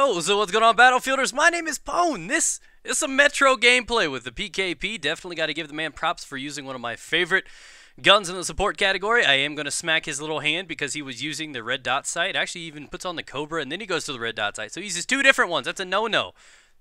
Yo, so what's going on, Battlefielders? My name is Pone. This is some Metro gameplay with the PKP. Definitely got to give the man props for using one of my favorite guns in the support category. I am going to smack his little hand because he was using the red dot sight. Actually, he even puts on the Cobra and then he goes to the red dot sight. So he uses two different ones. That's a no-no.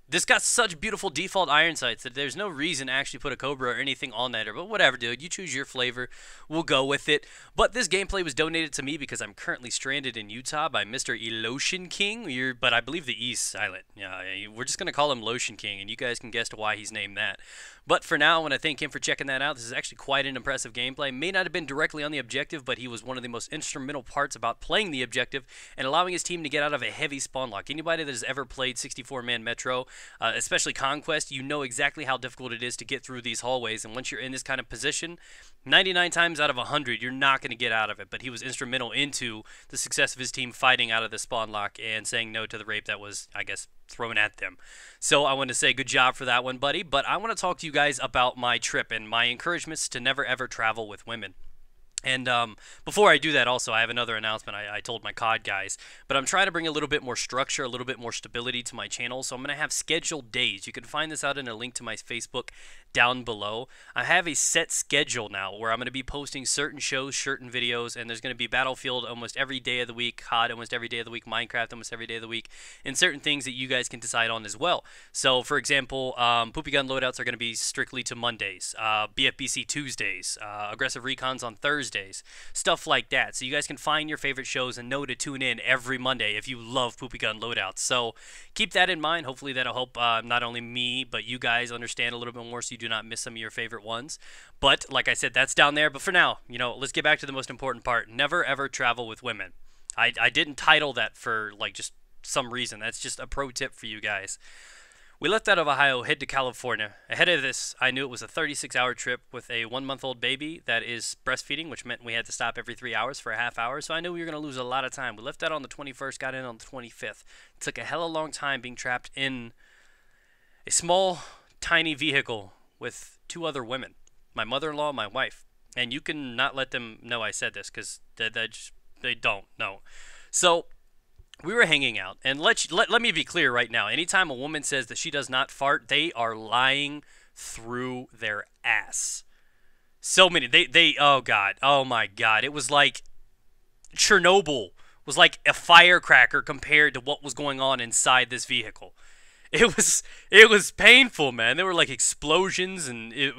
This got such beautiful default iron sights that there's no reason to actually put a Cobra or anything on that. But whatever, dude. You choose your flavor. We'll go with it. But this gameplay was donated to me because I'm currently stranded in Utah by Mr. Lotion King. But I believe the E's silent. Yeah, we're just going to call him Lotion King, and you guys can guess why he's named that. But for now, I want to thank him for checking that out. This is actually quite an impressive gameplay. May not have been directly on the objective, but he was one of the most instrumental parts about playing the objective and allowing his team to get out of a heavy spawn lock. Anybody that has ever played 64-man Metro, especially Conquest, you know exactly how difficult it is to get through these hallways. And once you're in this kind of position, 99 times out of 100, you're not going to get out of it. But he was instrumental into the success of his team fighting out of the spawn lock and saying no to the rape that was, I guess, thrown at them. So I want to say good job for that one, buddy. But I want to talk to you guys about my trip and my encouragements to never ever travel with women. And before I do that, also, I have another announcement I told my COD guys. But I'm trying to bring a little bit more structure, a little bit more stability to my channel. So I'm going to have scheduled days. You can find this out in a link to my Facebook down below. I have a set schedule now where I'm going to be posting certain shows, certain videos. And there's going to be Battlefield almost every day of the week, COD almost every day of the week, Minecraft almost every day of the week, and certain things that you guys can decide on as well. So, for example, Poopy gun loadouts are going to be strictly to Mondays, BFBC Tuesdays, aggressive recons on Thursdays. Stuff like that. So you guys can find your favorite shows and know to tune in every Monday if you love Poopy Gun Loadouts. So keep that in mind. Hopefully that'll help not only me, but you guys understand a little bit more so you do not miss some of your favorite ones. But like I said, that's down there. But for now, let's get back to the most important part. Never ever travel with women. I didn't title that for like just some reason. That's just a pro tip for you guys. We left out of Ohio, head to California. Ahead of this, I knew it was a 36-hour trip with a 1-month-old baby that is breastfeeding, which meant we had to stop every 3 hours for a half hour, so I knew we were going to lose a lot of time. We left out on the 21st, got in on the 25th. It took a hella long time being trapped in a small, tiny vehicle with two other women, my mother-in-law and my wife. And you can not let them know I said this, because they don't know. So we were hanging out, and let me be clear right now. Anytime a woman says that she does not fart, they are lying through their ass. So many. Oh, God. Oh, my God. It was like Chernobyl was like a firecracker compared to what was going on inside this vehicle. It was painful, man. There were like explosions, and it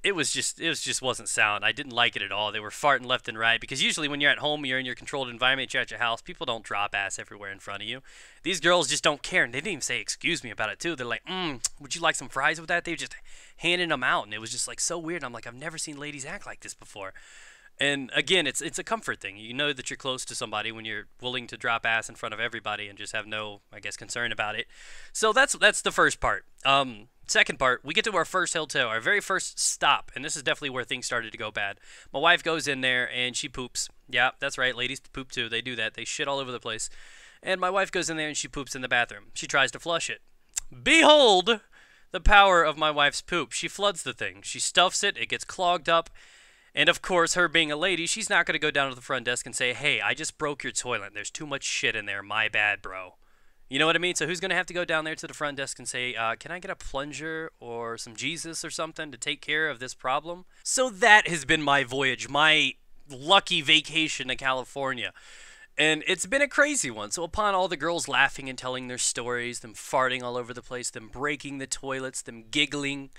just wasn't sound. I didn't like it at all. They were farting left and right, because usually when you're at home, you're in your controlled environment, you're at your house, people don't drop ass everywhere in front of you. These girls just don't care, and they didn't even say excuse me about it too. They're like, would you like some fries with that? They were just handing them out, and it was just like so weird. I'm like, I've never seen ladies act like this before. And again, it's a comfort thing. You know that you're close to somebody when you're willing to drop ass in front of everybody and just have no, I guess, concern about it. So that's the first part. Second part, we get to our first hotel, our very first stop, and this is definitely where things started to go bad. My wife goes in there and she poops. Yeah, that's right, ladies poop too. They do that. They shit all over the place. And my wife goes in there and she poops in the bathroom. She tries to flush it. Behold the power of my wife's poop. She floods the thing. She stuffs it. It gets clogged up. And of course, her being a lady, she's not going to go down to the front desk and say, hey, I just broke your toilet. There's too much shit in there. My bad, bro. You know what I mean? So who's going to have to go down there to the front desk and say, can I get a plunger or some Jesus or something to take care of this problem? So that has been my voyage, my lucky vacation to California. And it's been a crazy one. So upon all the girls laughing and telling their stories, them farting all over the place, them breaking the toilets, them giggling,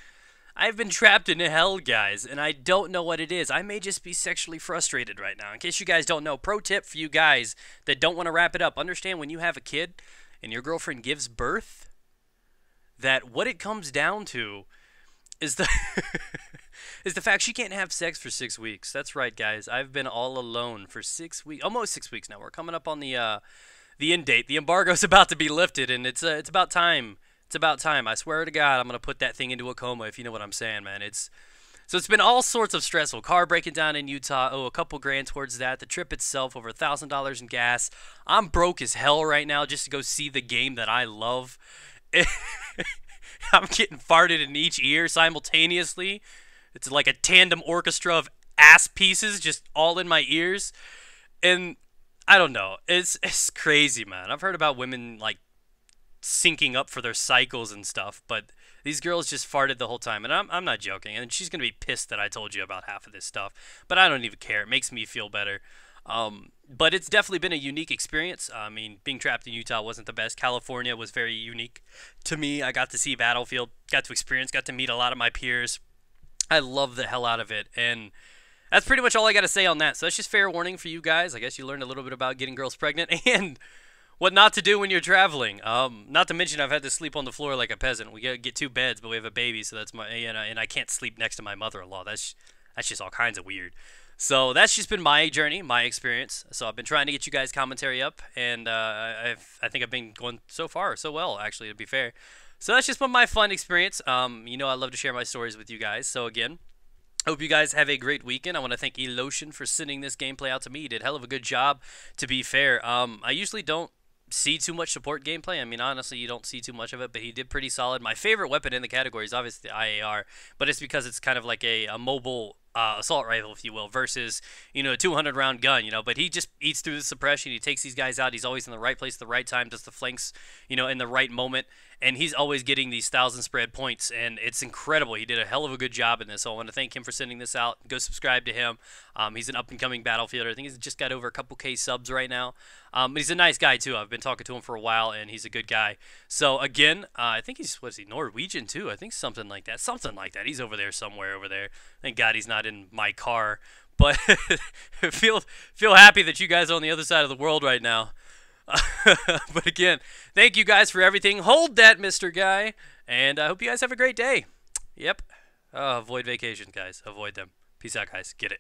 I've been trapped in hell, guys, and I don't know what it is. I may just be sexually frustrated right now. In case you guys don't know, pro tip for you guys that don't want to wrap it up, understand when you have a kid and your girlfriend gives birth, that what it comes down to is the is the fact she can't have sex for 6 weeks. That's right, guys. I've been all alone for 6 weeks, almost 6 weeks now. We're coming up on the end date. The embargo's about to be lifted, and it's about time. It's about time. I swear to God, I'm gonna put that thing into a coma, if you know what I'm saying, man. So it's been all sorts of stressful. Car breaking down in Utah. Oh, a couple grand towards that. The trip itself, over $1,000 in gas. I'm broke as hell right now just to go see the game that I love. I'm getting farted in each ear simultaneously. It's like a tandem orchestra of ass pieces just all in my ears. And I don't know. It's crazy, man. I've heard about women like syncing up for their cycles and stuff. But these girls just farted the whole time, and I'm not joking. And she's gonna be pissed that I told you about half of this stuff, but I don't even care. It makes me feel better. But it's definitely been a unique experience. I mean, being trapped in Utah wasn't the best. California was very unique to me. I got to see Battlefield, got to experience, got to meet a lot of my peers. I love the hell out of it, and that's pretty much all I got to say on that. So that's just fair warning for you guys. I guess you learned a little bit about getting girls pregnant and what not to do when you're traveling. Not to mention I've had to sleep on the floor like a peasant. We get 2 beds, but we have a baby, so that's my and I can't sleep next to my mother-in-law. That's just all kinds of weird. So that's just been my journey, my experience. So I've been trying to get you guys commentary up, and I think I've been going so far so well, actually, to be fair. So that's just been my fun experience. You know I love to share my stories with you guys. So again, hope you guys have a great weekend. I want to thank Elotion for sending this gameplay out to me. He did hell of a good job, to be fair. I usually don't see too much support gameplay. I mean, honestly, you don't see too much of it, but he did pretty solid. My favorite weapon in the category is obviously the IAR, but it's because it's kind of like a mobile assault rifle, if you will, versus, you know, a 200-round gun, you know. But he just eats through the suppression. He takes these guys out. He's always in the right place at the right time, does the flanks, you know, in the right moment, and he's always getting these 1,000 spread points, and it's incredible. He did a hell of a good job in this, so I want to thank him for sending this out. Go subscribe to him. He's an up-and-coming Battlefielder. I think he's just got over a couple K subs right now. But he's a nice guy, too. I've been talking to him for a while, and he's a good guy. So, again, I think he's, what is he, Norwegian, too? I think something like that. Something like that. He's over there somewhere over there. Thank God he's not in my car. But feel happy that you guys are on the other side of the world right now. But again, thank you guys for everything. Hold that, Mr. Guy. And I hope you guys have a great day. Yep. Avoid vacations, guys. Avoid them. Peace out, guys. Get it.